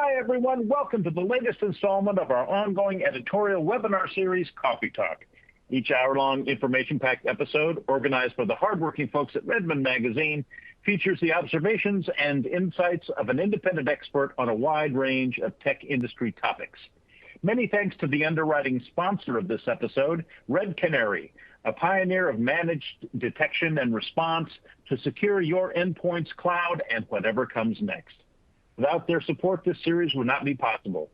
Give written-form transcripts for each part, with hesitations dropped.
Hi, everyone. Welcome to the latest installment of our ongoing editorial webinar series, Coffee Talk. Each hour-long information-packed episode, organized by the hardworking folks at Redmond Magazine, features the observations and insights of an independent expert on a wide range of tech industry topics. Many thanks to the underwriting sponsor of this episode, Red Canary, a pioneer of managed detection and response to secure your endpoints, cloud, and whatever comes next. Without their support, this series would not be possible.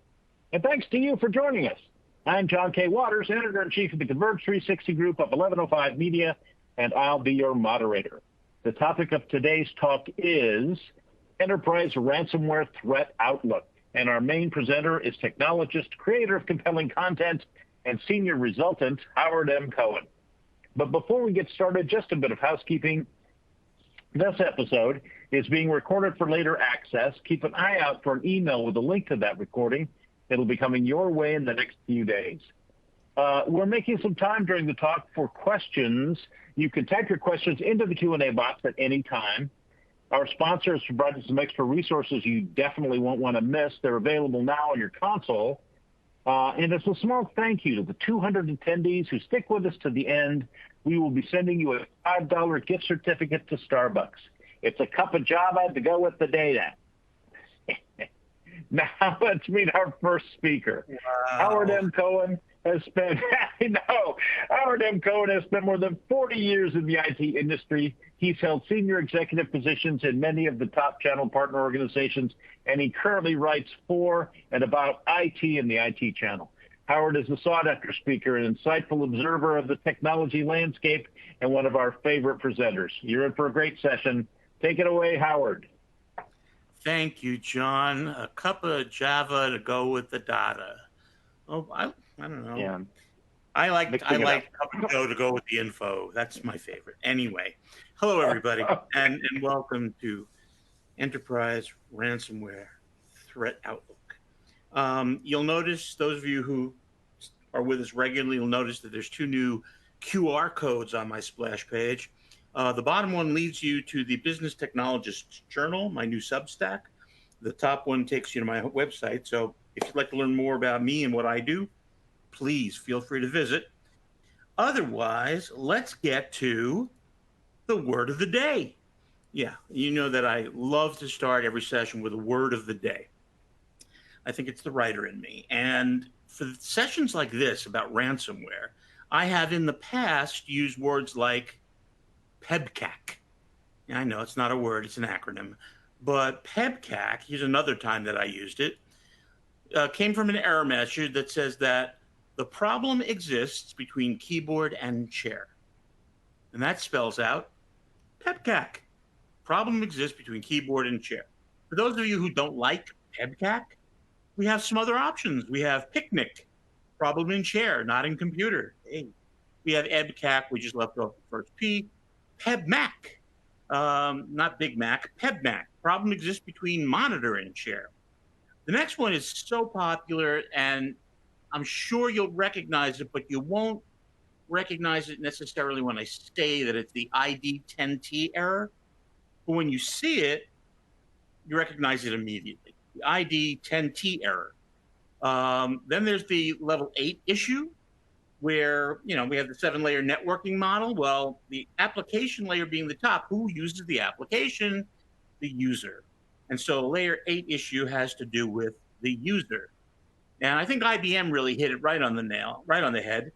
And thanks to you for joining us. I'm John K. Waters, Editor-in-Chief of the Converge 360 Group of 1105 Media, and I'll be your moderator. The topic of today's talk is Enterprise Ransomware Threat Outlook, and our main presenter is technologist, creator of compelling content, and senior resultant, Howard M. Cohen. But before we get started, just a bit of housekeeping. This episode is being recorded for later access. Keep an eye out for an email with a link to that recording. It'll be coming your way in the next few days. We're making some time during the talk for questions. You can type your questions into the Q&A box at any time. Our sponsor has provided some extra resources you definitely won't want to miss. They're available now on your console. And it's a small thank you to the 200 attendees who stick with us to the end. We will be sending you a $5 gift certificate to Starbucks. It's a cup of Java to go with the data. Now let's meet our first speaker. Wow. Howard M. Cohen has spent, Howard M. Cohen has spent more than 40 years in the IT industry. He's held senior executive positions in many of the top channel partner organizations, and he currently writes for and about IT in the IT channel. Howard is a sought-after speaker, an insightful observer of the technology landscape, and one of our favorite presenters. You're in for a great session. Take it away, Howard. Thank you, John. A cup of Java to go with the data. Oh, I don't know. Yeah. I like cup of Joe to go with the info. That's my favorite. Anyway, hello everybody, and welcome to Enterprise Ransomware Threat Outlook. You'll notice, those of you who are with us regularly will notice that there's two new QR codes on my splash page. The bottom one leads you to the Business Technologist Journal, my new Substack. The top one takes you to my website. So if you'd like to learn more about me and what I do, please feel free to visit. Otherwise, let's get to the word of the day. Yeah, you know that I love to start every session with a word of the day. I think it's the writer in me. And for sessions like this about ransomware, I have in the past used words like PEBCAC. I know it's not a word, it's an acronym. But PEBCAC, here's another time that I used it, came from an error message that says that the problem exists between keyboard and chair. And that spells out PEBCAC. Problem exists between keyboard and chair. For those of you who don't like PEBCAC, we have some other options. We have picnic, problem in chair, not in computer. Hey. We have EBCAC, we just left off the first P. PEBMAC, not Big Mac, PEBMAC, problem exists between monitor and chair. The next one is so popular, and I'm sure you'll recognize it, but you won't recognize it necessarily when I say that it's the ID10T error. But when you see it, you recognize it immediately. The ID10T error. Then there's the level 8 issue, where we have the 7-layer networking model. Well, the application layer being the top, who uses the application? The user. And so layer 8 issue has to do with the user. And I think IBM really hit it right on the nail, right on the head,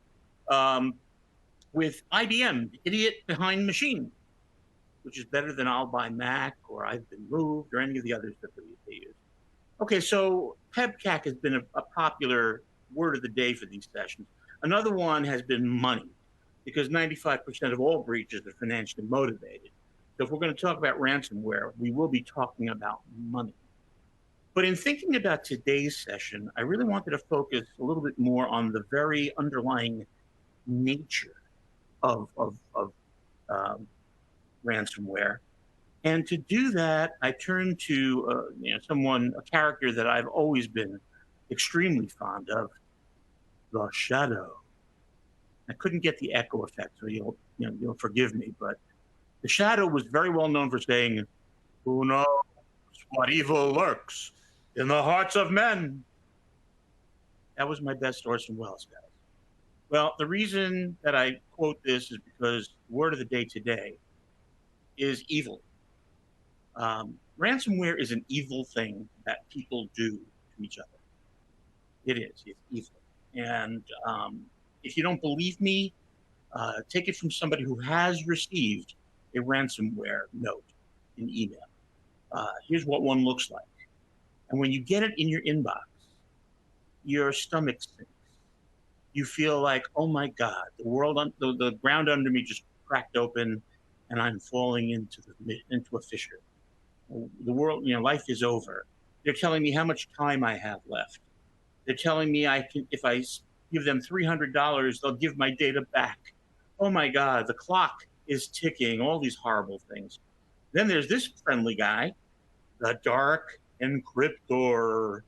with IBM, idiot behind machine, which is better than I'll buy Mac or I've been moved or any of the others that they use. Okay, so PEBCAC has been a popular word of the day for these sessions. Another one has been money, because 95% of all breaches are financially motivated. So if we're going to talk about ransomware, we will be talking about money. But in thinking about today's session, I really wanted to focus a little bit more on the very underlying nature of ransomware. And to do that, I turned to a character that I've always been extremely fond of, the Shadow. I couldn't get the echo effect, so you'll forgive me, but the Shadow was very well known for saying, "Who knows what evil lurks In the hearts of men. That was my best Orson Welles, guys. Well, the reason that I quote this is because the word of the day today is evil. Ransomware is an evil thing that people do to each other. It is. It's evil. And if you don't believe me, take it from somebody who has received a ransomware note in email. Here's what one looks like. And when you get it in your inbox, your stomach sinks. You feel like, oh my God, the world, the ground under me just cracked open, and I'm falling into a fissure. The world, life is over. They're telling me how much time I have left. They're telling me if I give them $300, they'll give my data back. Oh my God, the clock is ticking. All these horrible things. Then there's this friendly guy, the dark encryptor.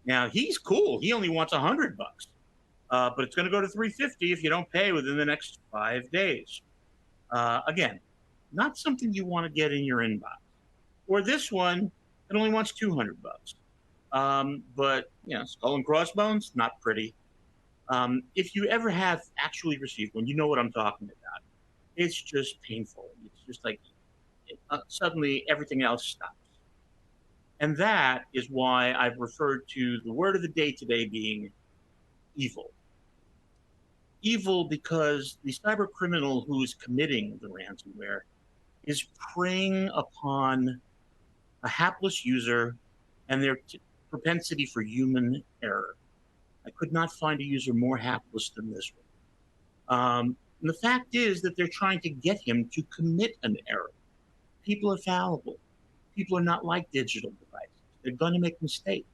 Now he's cool. He only wants $100. But it's going to go to $350 if you don't pay within the next 5 days. Again, not something you want to get in your inbox. Or this one, it only wants $200. But skull and crossbones, not pretty. If you ever have actually received one, you know what I'm talking about. It's just painful. It's just like suddenly everything else stops. And that is why I've referred to the word of the day today being evil. Evil because the cyber criminal who is committing the ransomware is preying upon a hapless user and their propensity for human error. I could not find a user more hapless than this one. And the fact is that they're trying to get him to commit an error. People are fallible. People are not like digital devices. They're going to make mistakes.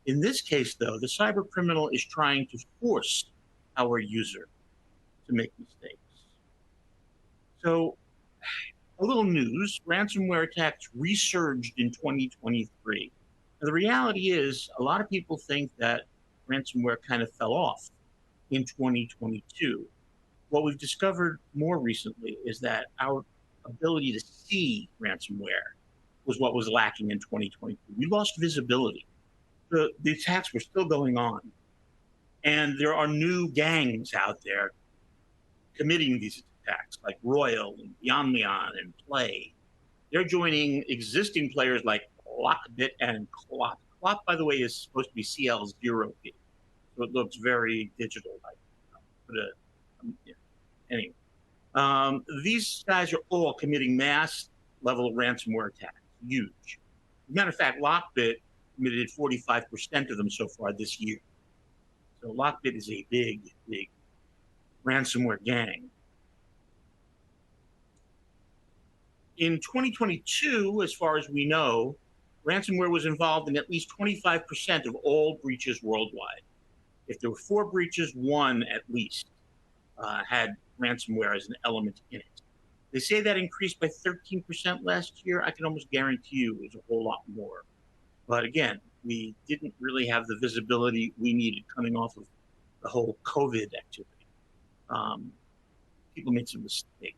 In this case, though, the cyber criminal is trying to force our user to make mistakes. So, a little news, ransomware attacks resurged in 2023. Now, the reality is, a lot of people think that ransomware kind of fell off in 2022. What we've discovered more recently is that our ability to see ransomware was what was lacking in 2022. We lost visibility. The attacks were still going on. And there are new gangs out there committing these attacks, like Royal and Beyond Leon and Play. They're joining existing players like Lockbit and Clop. Clop, by the way, is supposed to be CL0P. So it looks very digital. Anyway, these guys are all committing mass level ransomware attacks. Huge. As a matter of fact, Lockbit committed 45% of them so far this year. So Lockbit is a big, big ransomware gang. In 2022, as far as we know, ransomware was involved in at least 25% of all breaches worldwide. If there were 4 breaches, 1 at least had ransomware as an element in it. They say that increased by 13% last year. I can almost guarantee you it was a whole lot more. But again, we didn't really have the visibility we needed coming off of the whole COVID activity. People made some mistakes.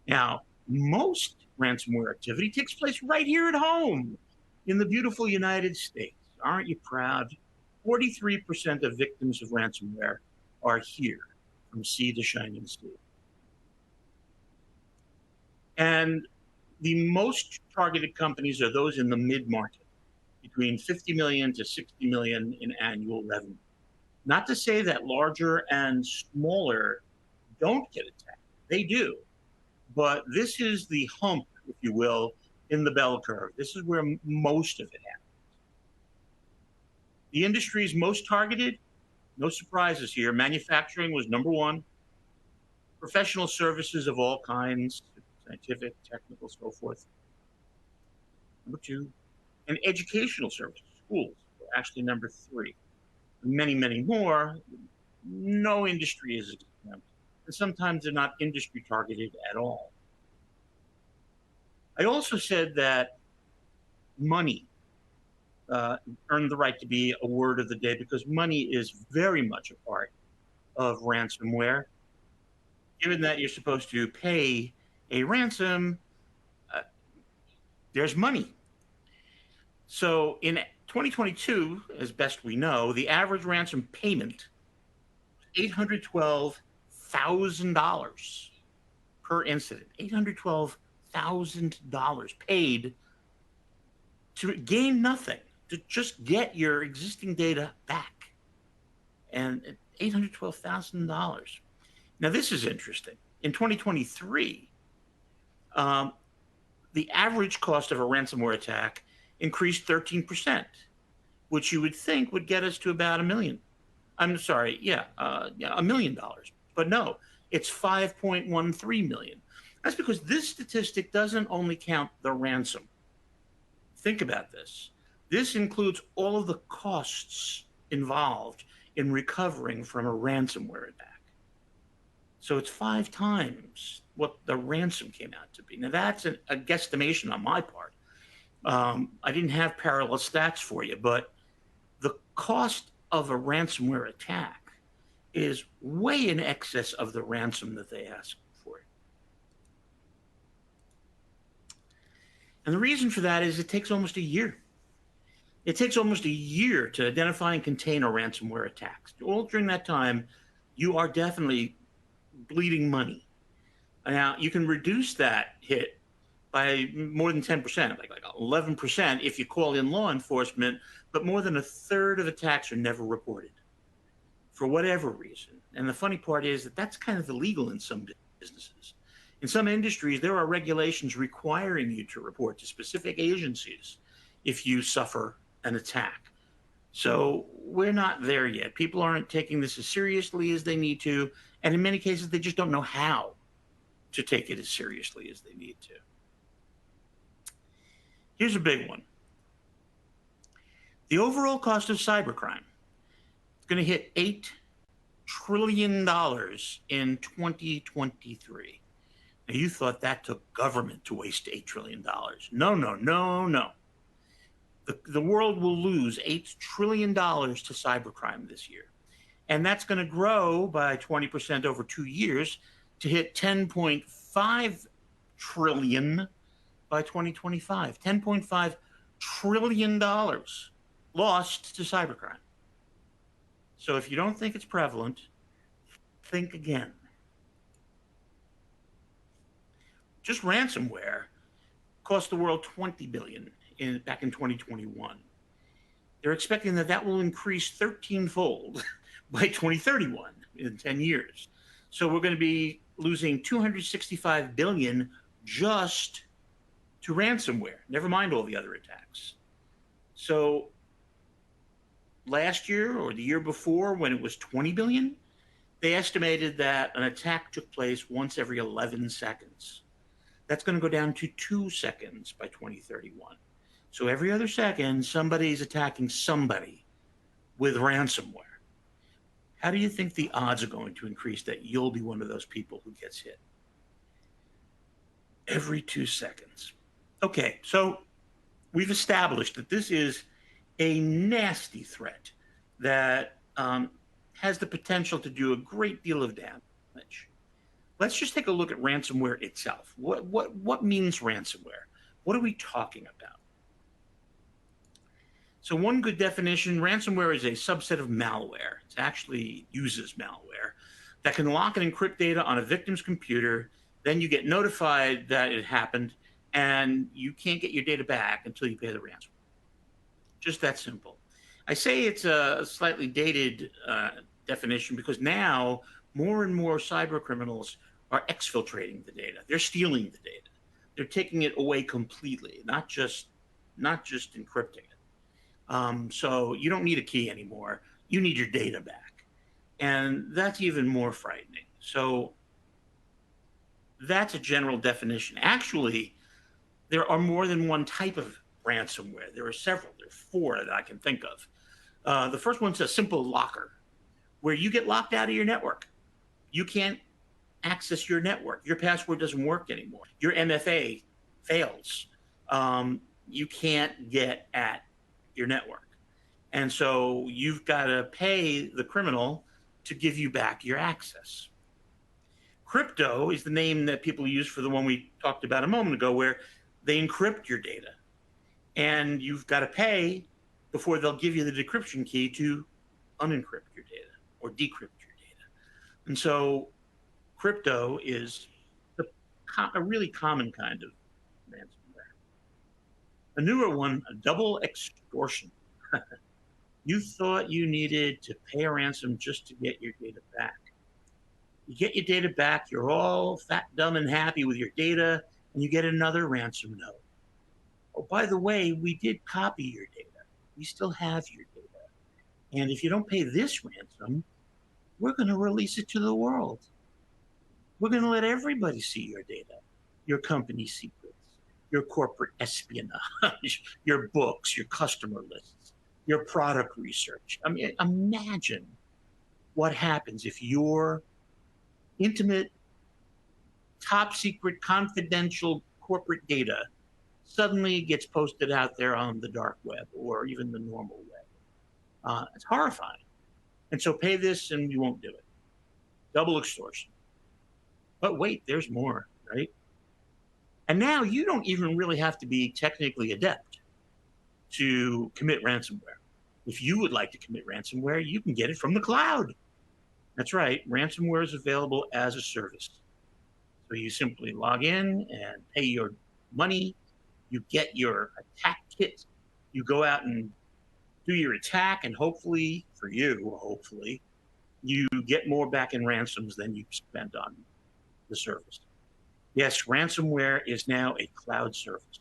Now, most ransomware activity takes place right here at home in the beautiful United States. Aren't you proud? 43% of victims of ransomware are here, from sea to shining sea. And the most targeted companies are those in the mid-market, between 50 million to 60 million in annual revenue. Not to say that larger and smaller don't get attacked. They do. But this is the hump, if you will, in the bell curve. This is where most of it happens. The industries most targeted, no surprises here. Manufacturing was number 1. Professional services of all kinds, scientific, technical, so forth. Number 2. And educational services, schools, were actually number 3. Many, many more. No industry is exempt. And sometimes they're not industry targeted at all. I also said that money earned the right to be a word of the day because money is very much a part of ransomware. Given that you're supposed to pay a ransom, there's money. So in 2022, as best we know, the average ransom payment $812,000 per incident. $812,000 paid to gain nothing, to just get your existing data back. And $812,000. Now, this is interesting. In 2023, the average cost of a ransomware attack increased 13%, which you would think would get us to about $1 million. I'm sorry, $1 million. But no, it's 5.13 million. That's because this statistic doesn't only count the ransom. Think about this. This includes all of the costs involved in recovering from a ransomware attack. So it's 5 times what the ransom came out to be. Now, that's a guesstimation on my part. I didn't have parallel stats for you, but the cost of a ransomware attack is way in excess of the ransom that they ask for. And the reason for that is it takes almost a year. It takes almost a year to identify and contain a ransomware attack. All during that time, you are definitely bleeding money. Now, you can reduce that hit by more than 10%, like 11% if you call in law enforcement, but more than a third of attacks are never reported for whatever reason. And the funny part is that that's kind of illegal in some businesses. In some industries, there are regulations requiring you to report to specific agencies if you suffer an attack. So we're not there yet. People aren't taking this as seriously as they need to. And in many cases, they just don't know how to take it as seriously as they need to. Here's a big one. The overall cost of cybercrime is going to hit $8 trillion in 2023. Now, you thought that took government to waste $8 trillion. No, no, no, no. The world will lose $8 trillion to cybercrime this year. And that's going to grow by 20% over 2 years to hit $10.5 trillion by 2025. $10.5 trillion lost to cybercrime. So if you don't think it's prevalent, think again. Just ransomware cost the world $20 billion back in 2021. They're expecting that will increase 13-fold by 2031 in 10 years. So we're going to be losing $265 billion just to ransomware, never mind all the other attacks. So last year or the year before, when it was 20 billion, they estimated that an attack took place once every 11 seconds. That's going to go down to 2 seconds by 2031. So every other second, somebody's attacking somebody with ransomware. How do you think the odds are going to increase that you'll be one of those people who gets hit? Every 2 seconds. Okay, so we've established that this is a nasty threat that has the potential to do a great deal of damage. Let's just take a look at ransomware itself. What means ransomware? What are we talking about? So one good definition, ransomware is a subset of malware. It actually uses malware that can lock and encrypt data on a victim's computer. Then you get notified that it happened, and you can't get your data back until you pay the ransom. Just that simple. I say it's a slightly dated definition because now more and more cyber criminals are exfiltrating the data. They're stealing the data. They're taking it away completely, not just encrypting it. So you don't need a key anymore. You need your data back. And that's even more frightening. So that's a general definition. Actually, there are more than one type of ransomware. There are several. There are 4 that I can think of. The first one's a simple locker, where you get locked out of your network. You can't access your network. Your password doesn't work anymore. Your MFA fails. You can't get at your network. And so you've got to pay the criminal to give you back your access. Crypto is the name that people use for the one we talked about a moment ago, where they encrypt your data. and you've got to pay before they'll give you the decryption key to unencrypt your data or decrypt your data. And so crypto is a really common kind of ransomware. A newer one, a double extortion. You thought you needed to pay a ransom just to get your data back. You get your data back, you're all fat, dumb, and happy with your data, and you get another ransom note. Oh, by the way, we did copy your data. We still have your data. And if you don't pay this ransom, we're going to release it to the world. We're going to let everybody see your data, your company secrets, your corporate espionage, your books, your customer lists, your product research. I mean, imagine what happens if your intimate, top secret, confidential corporate data suddenly gets posted out there on the dark web or even the normal web. It's horrifying. And so pay this and you won't do it. Double extortion. But wait, there's more, right? And now you don't even really have to be technically adept to commit ransomware. If you would like to commit ransomware, you can get it from the cloud. That's right, ransomware is available as a service. So you simply log in and pay your money, you get your attack kit, you go out and do your attack, and hopefully, for you, hopefully, you get more back in ransoms than you spent on the service. Yes, ransomware is now a cloud service.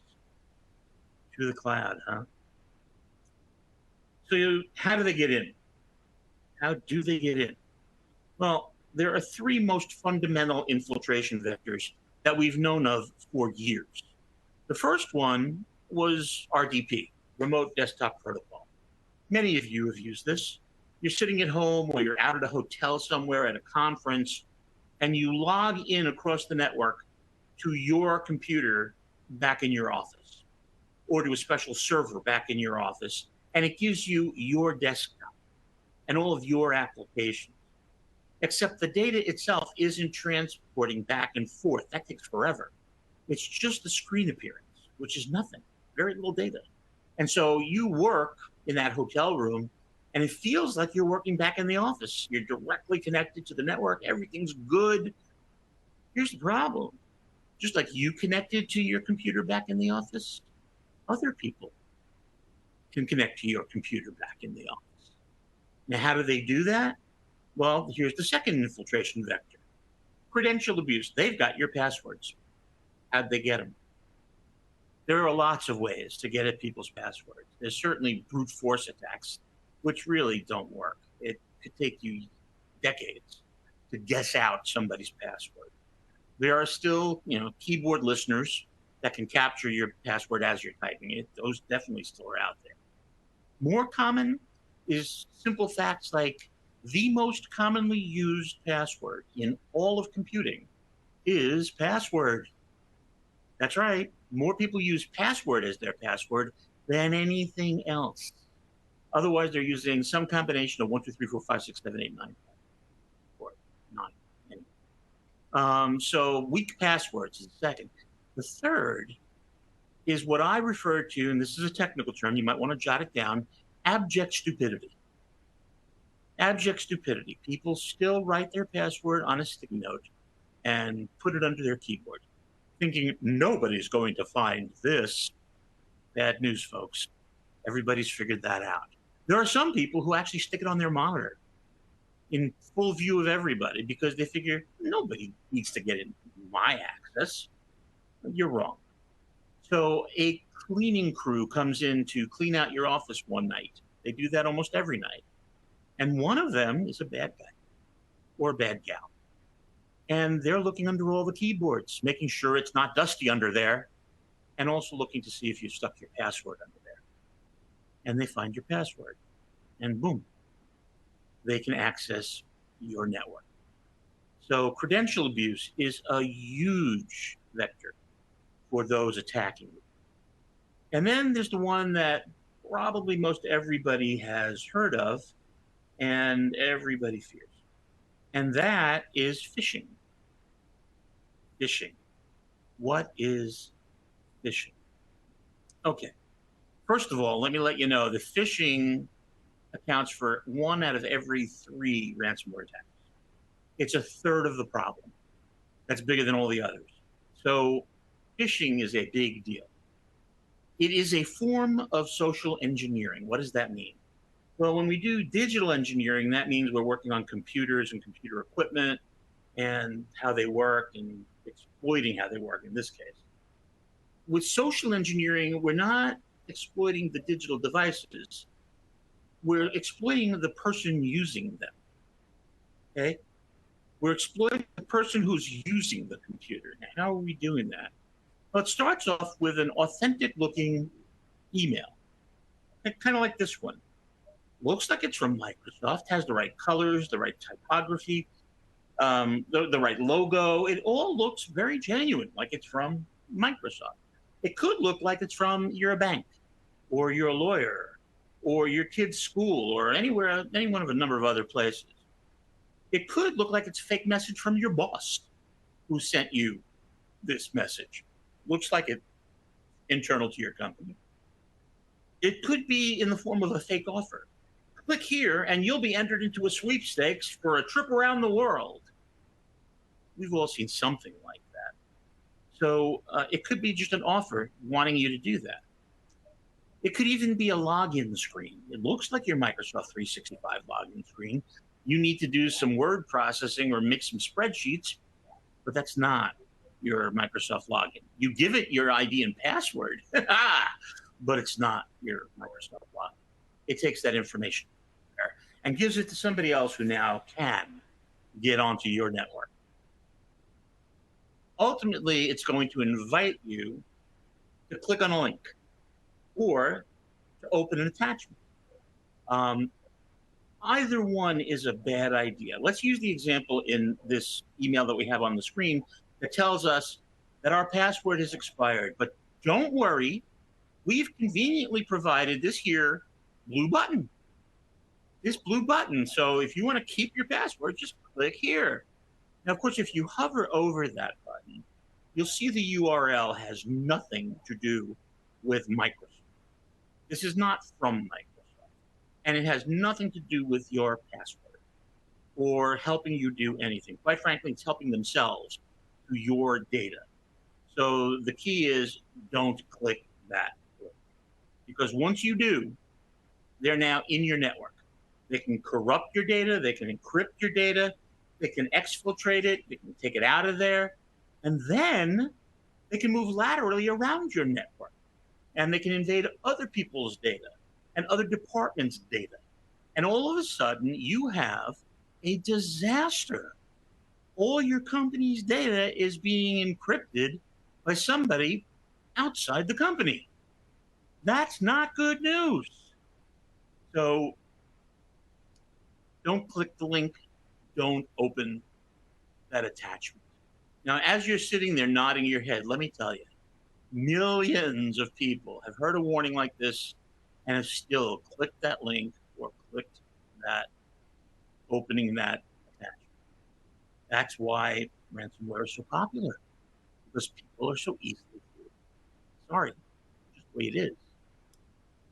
To the cloud, huh? So how do they get in? How do they get in? Well, there are three most fundamental infiltration vectors that we've known of for years. The first one was RDP, Remote Desktop Protocol. Many of you have used this. You're sitting at home or you're out at a hotel somewhere at a conference, and you log in across the network to your computer back in your office or to a special server back in your office, and it gives you your desktop and all of your applications. Except the data itself isn't transporting back and forth. That takes forever. It's just the screen appearance, which is nothing, very little data. And so you work in that hotel room, and it feels like you're working back in the office. You're directly connected to the network. Everything's good. Here's the problem. Just like you connected to your computer back in the office, other people can connect to your computer back in the office. Now, how do they do that? Well, here's the second infiltration vector. Credential abuse. They've got your passwords. How'd they get them? There are lots of ways to get at people's passwords. There's certainly brute force attacks, which really don't work. It could take you decades to guess out somebody's password. There are still, keyboard listeners that can capture your password as you're typing it. Those definitely still are out there. More common is simple facts like the most commonly used password in all of computing is password. That's right. More people use password as their password than anything else. Otherwise, they're using some combination of 1, 2, 3, 4, 5, 6, 7, 8, 9, or 9. So weak passwords is the second. The third is what I refer to, and this is a technical term, you might want to jot it down, abject stupidity. Abject stupidity. People still write their password on a sticky note and put it under their keyboard, thinking nobody's going to find this. Bad news, folks. Everybody's figured that out. There are some people who actually stick it on their monitor in full view of everybody because they figure nobody needs to get in my access. You're wrong. So a cleaning crew comes in to clean out your office one night. They do that almost every night. And one of them is a bad guy or a bad gal. And they're looking under all the keyboards, making sure it's not dusty under there, and also looking to see if you stuck your password under there. And they find your password, and boom, they can access your network. So credential abuse is a huge vector for those attacking you. And then there's the one that probably most everybody has heard of and everybody fears. And that is phishing. Phishing. What is phishing? Okay. First of all, let me let you know that phishing accounts for 1 out of every 3 ransomware attacks. It's a third of the problem. That's bigger than all the others. So phishing is a big deal. It is a form of social engineering. What does that mean? Well, when we do digital engineering, that means we're working on computers and computer equipment and how they work and exploiting how they work in this case. With social engineering, we're not exploiting the digital devices. We're exploiting the person using them, okay? We're exploiting the person who's using the computer. Now, how are we doing that? Well, it starts off with an authentic-looking email, kind of like this one. Looks like it's from Microsoft, has the right colors, the right typography, the right logo. It all looks very genuine, like it's from Microsoft. It could look like it's from your bank or your lawyer or your kid's school or anywhere, any one of a number of other places. It could look like it's a fake message from your boss who sent you this message. Looks like it's internal to your company. It could be in the form of a fake offer. Click here and you'll be entered into a sweepstakes for a trip around the world. We've all seen something like that. So it could be just an offer wanting you to do that. It could even be a login screen. It looks like your Microsoft 365 login screen. You need to do some word processing or make some spreadsheets, but that's not your Microsoft login. You give it your ID and password, but it's not your Microsoft login. It takes that information and gives it to somebody else who now can get onto your network. Ultimately, it's going to invite you to click on a link or to open an attachment. Either one is a bad idea. Let's use the example in this email that we have on the screen that tells us that our password has expired. But don't worry, we've conveniently provided this here blue button. This blue button. So if you want to keep your password, just click here. Now, of course, if you hover over that button, you'll see the URL has nothing to do with Microsoft. This is not from Microsoft. And it has nothing to do with your password or helping you do anything. Quite frankly, it's helping themselves to your data. So the key is don't click that link. Because once you do, they're now in your network. They can corrupt your data, they can encrypt your data, they can exfiltrate it, they can take it out of there, and then they can move laterally around your network. And they can invade other people's data and other departments' data. And all of a sudden, you have a disaster. All your company's data is being encrypted by somebody outside the company. That's not good news. So don't click the link. Don't open that attachment. Now, as you're sitting there nodding your head, let me tell you, millions of people have heard a warning like this and have still clicked that link or clicked that, opening that attachment. That's why ransomware is so popular, because people are so easily fooled. Sorry, just the way it is.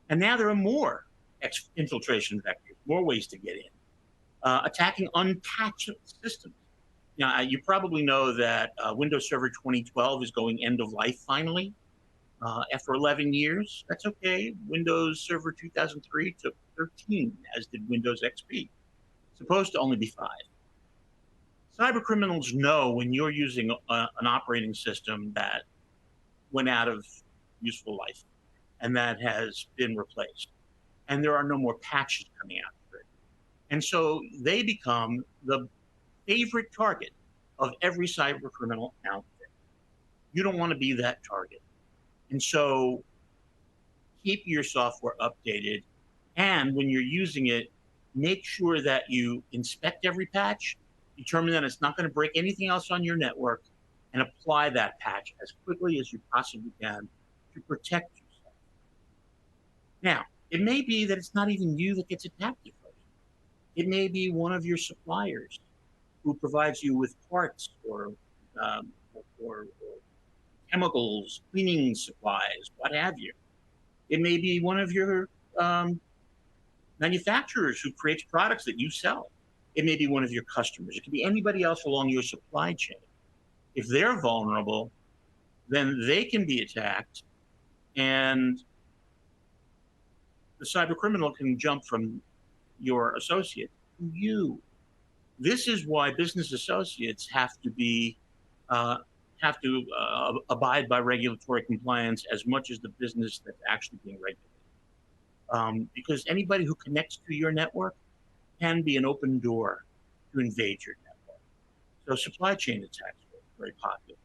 And now there are more infiltration vectors, more ways to get in. Attacking unpatched systems. Now, you probably know that Windows Server 2012 is going end of life finally. After 11 years, that's okay. Windows Server 2003 took 13, as did Windows XP. Supposed to only be 5. Cyber criminals know when you're using an operating system that went out of useful life and that has been replaced. And there are no more patches coming out of it. And so they become the favorite target of every cyber criminal out there. You don't want to be that target. And so keep your software updated. And when you're using it, make sure that you inspect every patch, determine that it's not going to break anything else on your network, and apply that patch as quickly as you possibly can to protect yourself. Now, it may be that it's not even you that gets attacked at first. It may be one of your suppliers who provides you with parts or chemicals, cleaning supplies, what have you. It may be one of your manufacturers who creates products that you sell. It may be one of your customers. It could be anybody else along your supply chain. If they're vulnerable, then they can be attacked, and the cyber criminal can jump from your associate to you. This is why business associates have to abide by regulatory compliance as much as the business that's actually being regulated. Because anybody who connects to your network can be an open door to invade your network. So supply chain attacks are very popular.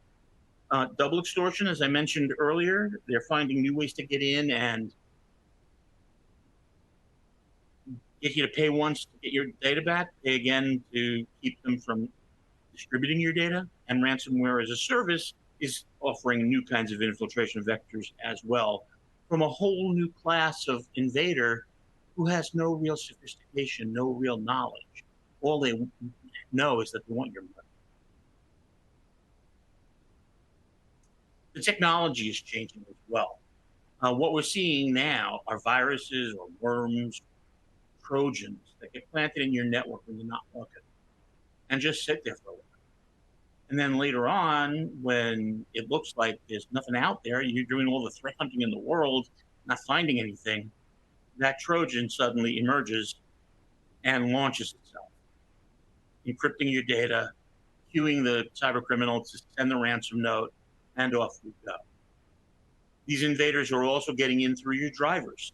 Double extortion, as I mentioned earlier, they're finding new ways to get in and get you to pay once to get your data back, pay again to keep them from distributing your data. And ransomware as a service is offering new kinds of infiltration vectors as well from a whole new class of invader who has no real sophistication, no real knowledge. All they know is that they want your money. The technology is changing as well. What we're seeing now are viruses or worms, Trojans that get planted in your network when you're not looking and just sit there for a while. And then later on, when it looks like there's nothing out there, you're doing all the threat hunting in the world, not finding anything, that Trojan suddenly emerges and launches itself, encrypting your data, cueing the cyber criminal to send the ransom note, and off we go. These invaders are also getting in through your drivers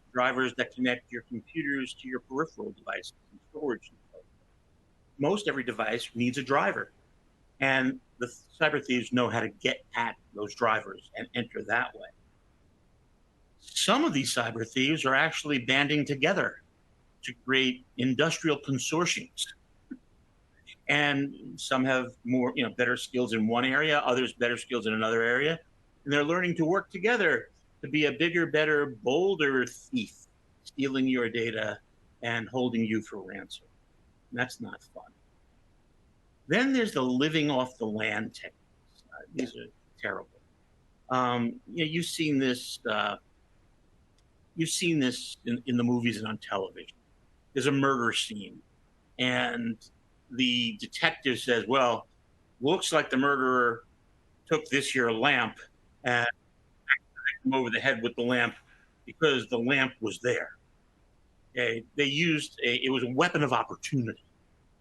that connect your computers to your peripheral devices and storage. Most every device needs a driver, and the cyber thieves know how to get at those drivers and enter that way. Some of these cyber thieves are actually banding together to create industrial consortiums. And some have more, better skills in one area, others better skills in another area. And they're learning to work together to be a bigger, better, bolder thief, stealing your data and holding you for ransom. And that's not fun. Then there's the living off the land techniques. These are terrible. You've seen this. You've seen this in the movies and on television. There's a murder scene, and the detective says, "Well, looks like the murderer took this here lamp and hit him over the head with the lamp because the lamp was there." Okay? It was a weapon of opportunity.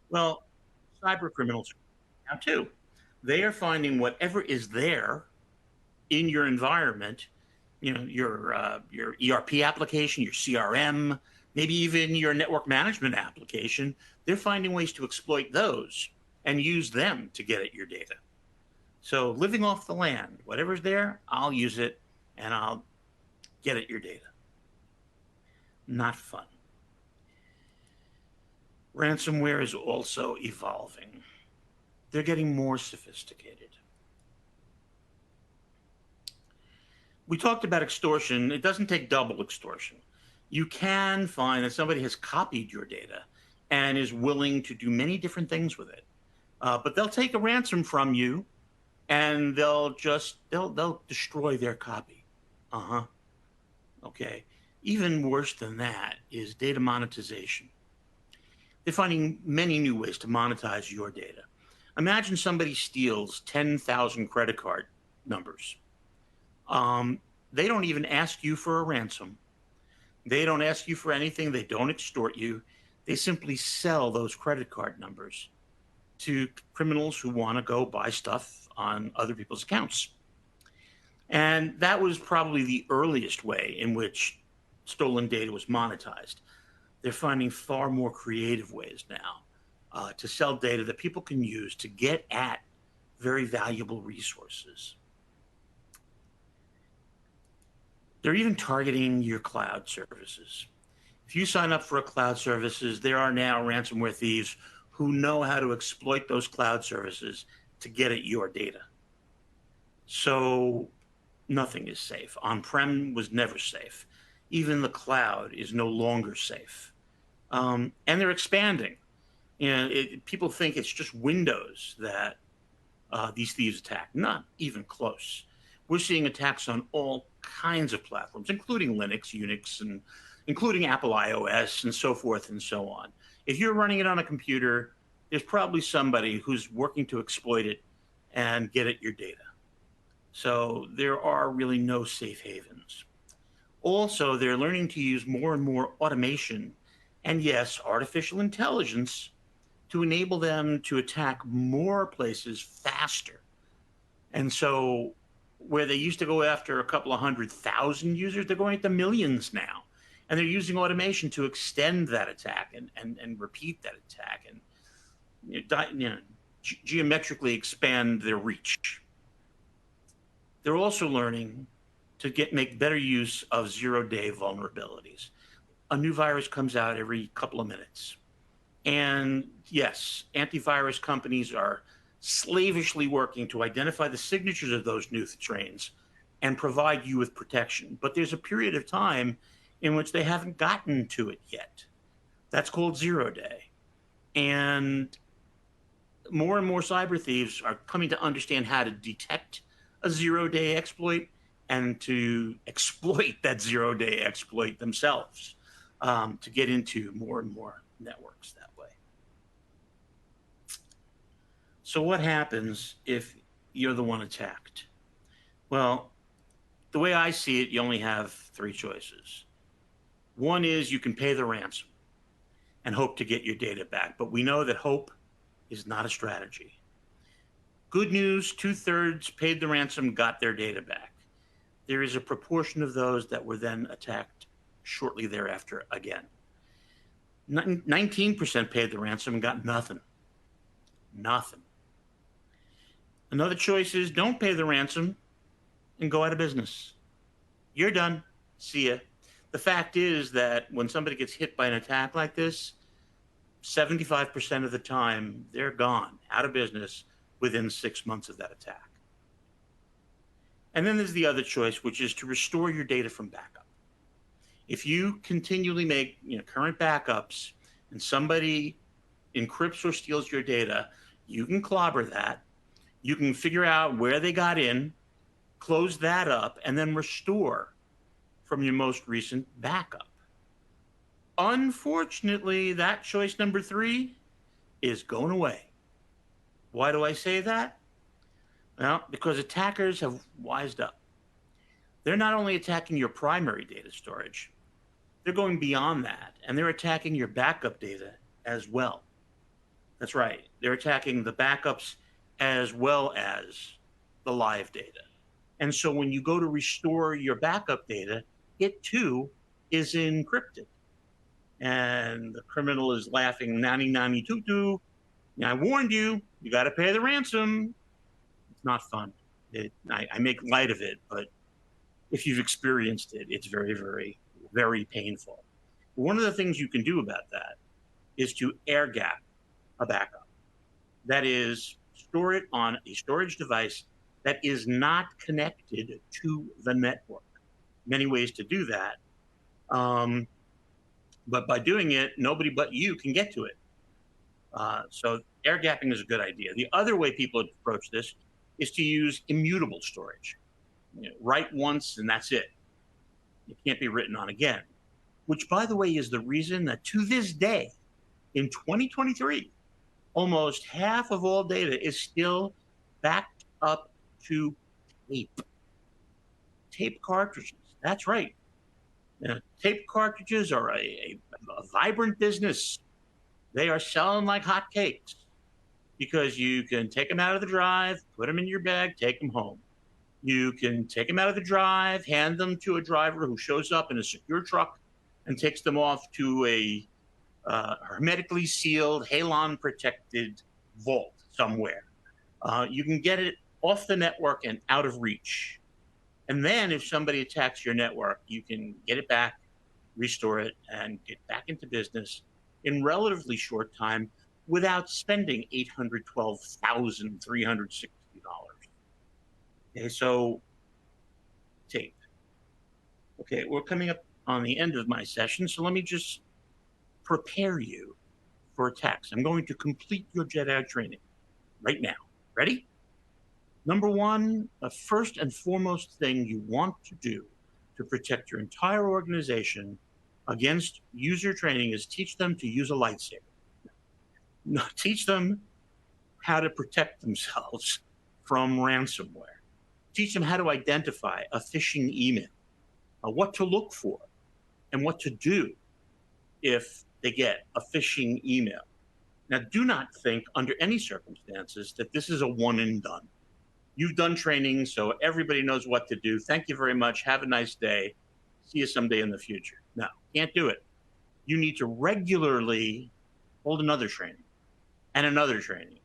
Well, cyber criminals now too. They are finding whatever is there in your environment, your ERP application, your CRM, maybe even your network management application. They're finding ways to exploit those and use them to get at your data. So living off the land, whatever's there, I'll use it and I'll get at your data. Not fun. Ransomware is also evolving. They're getting more sophisticated. We talked about extortion. It doesn't take double extortion. You can find that somebody has copied your data and is willing to do many different things with it. But they'll take a ransom from you and they'll destroy their copy. Okay. Even worse than that is data monetization. They're finding many new ways to monetize your data. Imagine somebody steals 10,000 credit card numbers. They don't even ask you for a ransom. They don't ask you for anything. They don't extort you. They simply sell those credit card numbers to criminals who want to go buy stuff on other people's accounts. And that was probably the earliest way in which stolen data was monetized. They're finding far more creative ways now to sell data that people can use to get at very valuable resources. They're even targeting your cloud services. If you sign up for a cloud services, there are now ransomware thieves who know how to exploit those cloud services to get at your data. So nothing is safe. On-prem was never safe. Even the cloud is no longer safe. And they're expanding. People think it's just Windows that these thieves attack. Not even close. We're seeing attacks on all kinds of platforms, including Linux, Unix, and including Apple iOS, and so forth and so on. If you're running it on a computer, there's probably somebody who's working to exploit it and get at your data. So there are really no safe havens. Also, they're learning to use more and more automation and, yes, artificial intelligence to enable them to attack more places faster. And so where they used to go after a couple of 100,000 users, they're going to millions now. And they're using automation to extend that attack and repeat that attack and geometrically expand their reach. They're also learning to make better use of zero-day vulnerabilities. A new virus comes out every couple of minutes. And yes, antivirus companies are slavishly working to identify the signatures of those new strains and provide you with protection. But there's a period of time in which they haven't gotten to it yet. That's called zero-day. And more cyber thieves are coming to understand how to detect a zero-day exploit and to exploit that zero-day exploit themselves to get into more and more networks that way. So what happens if you're the one attacked? Well, the way I see it, you only have three choices. One is you can pay the ransom and hope to get your data back. But we know that hope is not a strategy. Good news, 2/3 paid the ransom, got their data back. There is a proportion of those that were then attacked shortly thereafter again. 19% paid the ransom and got nothing. Nothing. Another choice is don't pay the ransom and go out of business. You're done. See ya. The fact is that when somebody gets hit by an attack like this, 75% of the time, they're gone, out of business within 6 months of that attack. And then there's the other choice, which is to restore your data from backup. If you continually make current backups and somebody encrypts or steals your data, you can clobber that. You can figure out where they got in, close that up, and then restore from your most recent backup. Unfortunately, that choice number 3 is going away. Why do I say that? Well, because attackers have wised up. They're not only attacking your primary data storage, they're going beyond that, and they're attacking your backup data as well. That's right. They're attacking the backups as well as the live data. And so when you go to restore your backup data, it too is encrypted. And the criminal is laughing, nanny, nanny, tutu. I warned you, you got to pay the ransom. It's not fun. I make light of it, but if you've experienced it, it's very, very, very painful. One of the things you can do about that is to air gap a backup. That is, store it on a storage device that is not connected to the network. Many ways to do that. But by doing it, nobody but you can get to it. So air gapping is a good idea. The other way people approach this is to use immutable storage. Write once and that's it. It can't be written on again. Which, by the way, is the reason that to this day, in 2023, almost half of all data is still backed up to tape. Tape cartridges. That's right. Tape cartridges are a vibrant business. They are selling like hotcakes because you can take them out of the drive, put them in your bag, take them home. You can take them out of the drive, hand them to a driver who shows up in a secure truck and takes them off to a hermetically sealed, halon-protected vault somewhere. You can get it off the network and out of reach. And then if somebody attacks your network, you can get it back, restore it, and get back into business in relatively short time without spending $812,360. Okay, so tape. Okay, we're coming up on the end of my session, so let me just prepare you for attacks. I'm going to complete your Jedi training right now. Ready? Number one, the first and foremost thing you want to do to protect your entire organization against user training is teach them to use a lightsaber. No, teach them how to protect themselves from ransomware. Teach them how to identify a phishing email, what to look for, and what to do if they get a phishing email. Now, do not think under any circumstances that this is a one and done. You've done training, so everybody knows what to do. Thank you very much. Have a nice day. See you someday in the future. No, can't do it. You need to regularly hold another training and another training,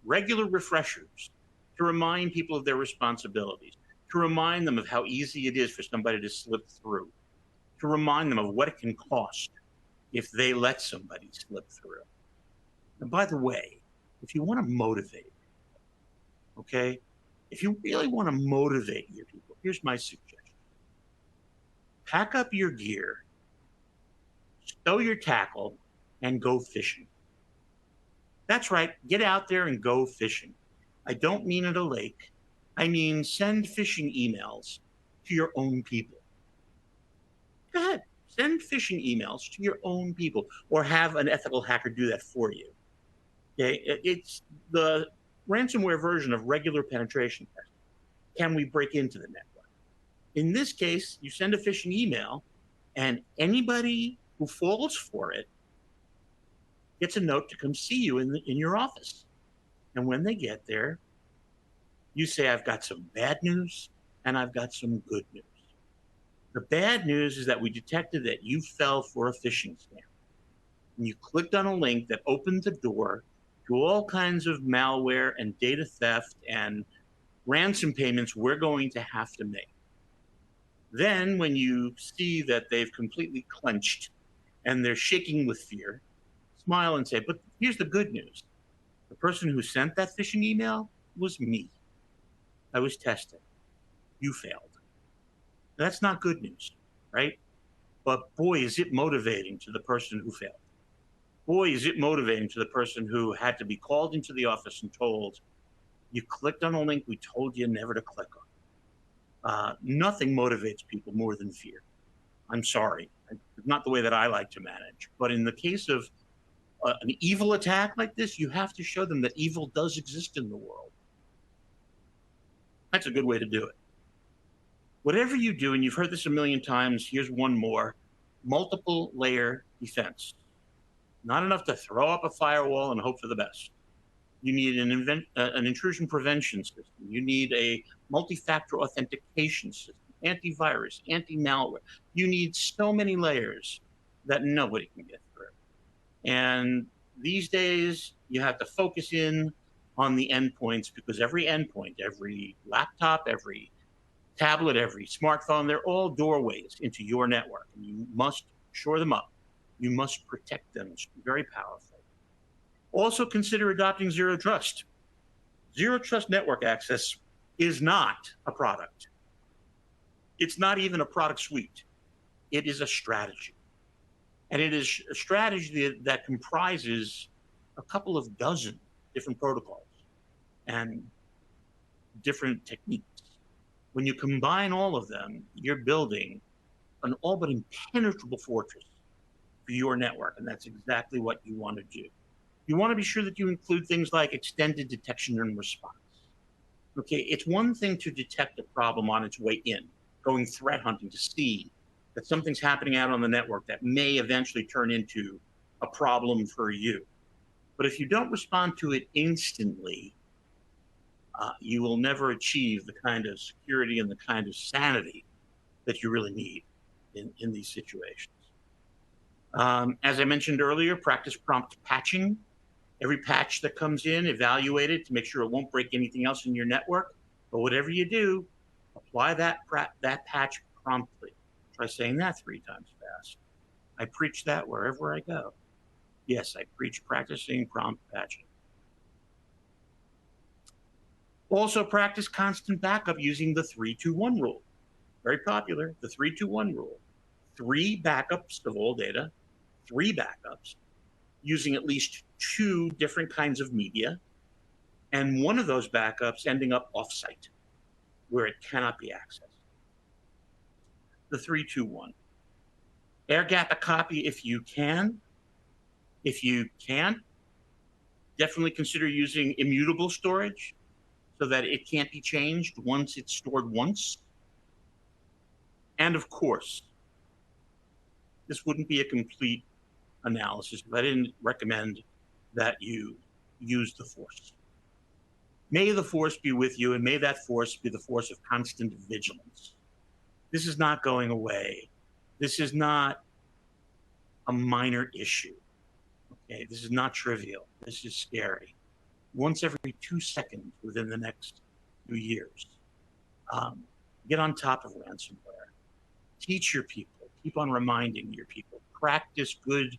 regular refreshers to remind people of their responsibilities, to remind them of how easy it is for somebody to slip through, to remind them of what it can cost if they let somebody slip through. And by the way, if you want to motivate, okay, if you really want to motivate your people, here's my suggestion. Pack up your gear, stow your tackle, and go fishing. That's right, get out there and go fishing. I don't mean at a lake. I mean send phishing emails to your own people. Go ahead, send phishing emails to your own people, or have an ethical hacker do that for you. Okay, it's the ransomware version of regular penetration testing. Can we break into the network? In this case, you send a phishing email, and anybody who falls for it gets a note to come see you in your office. And when they get there, you say, I've got some bad news and I've got some good news. The bad news is that we detected that you fell for a phishing scam. And you clicked on a link that opened the door to all kinds of malware and data theft and ransom payments we're going to have to make. Then when you see that they've completely clenched and they're shaking with fear, smile and say, but here's the good news. The person who sent that phishing email was me. I was tested. You failed. That's not good news, right? But boy, is it motivating to the person who failed. Boy, is it motivating to the person who had to be called into the office and told, you clicked on a link we told you never to click on. Nothing motivates people more than fear. I'm sorry. It's not the way that I like to manage. But in the case of an evil attack like this, you have to show them that evil does exist in the world. That's a good way to do it. Whatever you do, and you've heard this a million times, here's one more: multiple layer defense. Not enough to throw up a firewall and hope for the best. You need an intrusion prevention system. You need a multi-factor authentication system, antivirus, anti-malware. You need so many layers that nobody can get through. And these days, you have to focus in on the endpoints, because every endpoint, every laptop, every tablet, every smartphone, they're all doorways into your network. And you must shore them up. You must protect them very powerfully. Also consider adopting zero trust. Zero trust network access is not a product. It's not even a product suite. It is a strategy. And it is a strategy that comprises a couple of dozen different protocols and different techniques. When you combine all of them, you're building an all but impenetrable fortress for your network, and that's exactly what you want to do. You want to be sure that you include things like extended detection and response. Okay, it's one thing to detect a problem on its way in, going threat hunting to see that something's happening out on the network that may eventually turn into a problem for you. But if you don't respond to it instantly, you will never achieve the kind of security and the kind of sanity that you really need in these situations. As I mentioned earlier, practice prompt patching. Every patch that comes in, evaluate it to make sure it won't break anything else in your network. But whatever you do, apply that patch promptly. Try saying that 3 times fast. I preach that wherever I go. Yes, I preach practicing prompt patching. Also practice constant backup using the 3-2-1 rule. Very popular, the 3-2-1 rule. 3 backups of all data, 3 backups, using at least 2 different kinds of media, and one of those backups ending up offsite, where it cannot be accessed. the 3-2-1. Air gap a copy if you can. If you can't, definitely consider using immutable storage so that it can't be changed once it's stored once. And of course, this wouldn't be a complete analysis if I didn't recommend that you use the force. May the force be with you, and may that force be the force of constant vigilance. This is not going away. This is not a minor issue. Okay, this is not trivial. This is scary. Once every 2 seconds within the next few years, get on top of ransomware. Teach your people. Keep on reminding your people. Practice good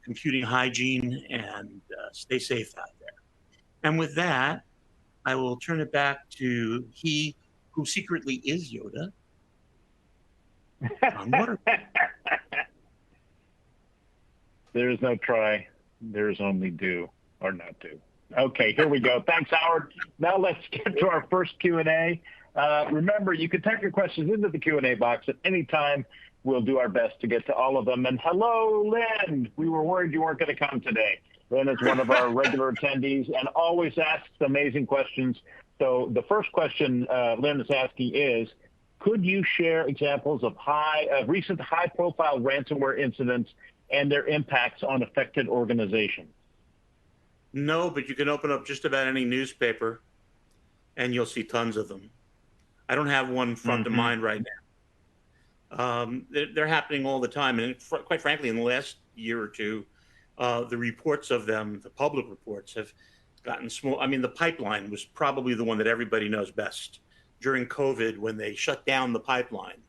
computing hygiene and stay safe out there. And with that, I will turn it back to he who secretly is Yoda. There is no try. There is only do or not do. Okay, here we go. Thanks, Howard. Now let's get to our first Q&A. Remember, you can type your questions into the Q&A box at any time. We'll do our best to get to all of them. And hello, Lynn. We were worried you weren't going to come today. Lynn is one of our regular attendees and always asks amazing questions. So the first question Lynn is asking is, could you share examples of recent high-profile ransomware incidents and their impacts on affected organizations? No, but you can open up just about any newspaper and you'll see tons of them. I don't have one front of mind right now. They're happening all the time. And quite frankly, in the last year or two, the reports of them, the public reports, have gotten small. I mean, the pipeline was probably the one that everybody knows best. During COVID, when they shut down the pipeline,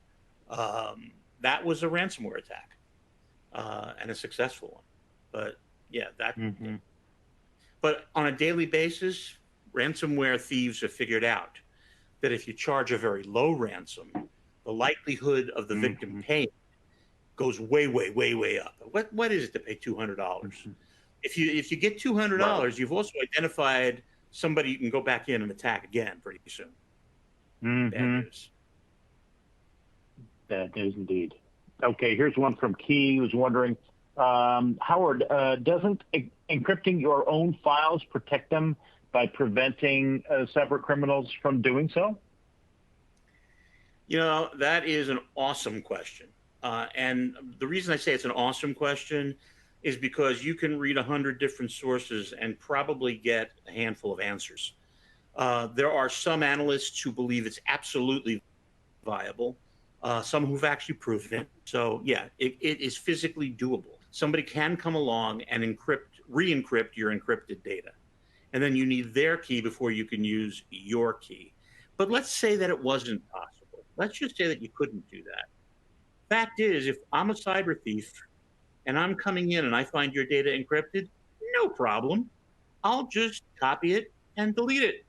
that was a ransomware attack, and a successful one. But yeah, that. But on a daily basis, ransomware thieves have figured out that if you charge a very low ransom, the likelihood of the victim paying goes way, way, way, way up. What is it to pay $200? If you get $200, you've also identified somebody you can go back in and attack again pretty soon. Bad news. Bad news indeed. Okay, here's one from Key who's wondering, Howard, doesn't encrypting your own files protect them by preventing cyber criminals from doing so? You know, that is an awesome question. And the reason I say it's an awesome question is because you can read 100 different sources and probably get a handful of answers. There are some analysts who believe it's absolutely viable, some who've actually proven it. So yeah, it is physically doable. Somebody can come along and re-encrypt your encrypted data. And then you need their key before you can use your key. But let's say that it wasn't possible. Let's just say that you couldn't do that. Fact is, if I'm a cyber thief and I'm coming in and I find your data encrypted, no problem. I'll just copy it and delete it.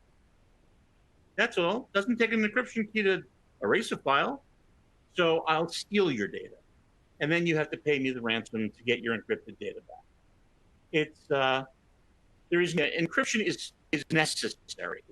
That's all. Doesn't take an encryption key to erase a file. So I'll steal your data. And then you have to pay me the ransom to get your encrypted data back. Encryption is necessary.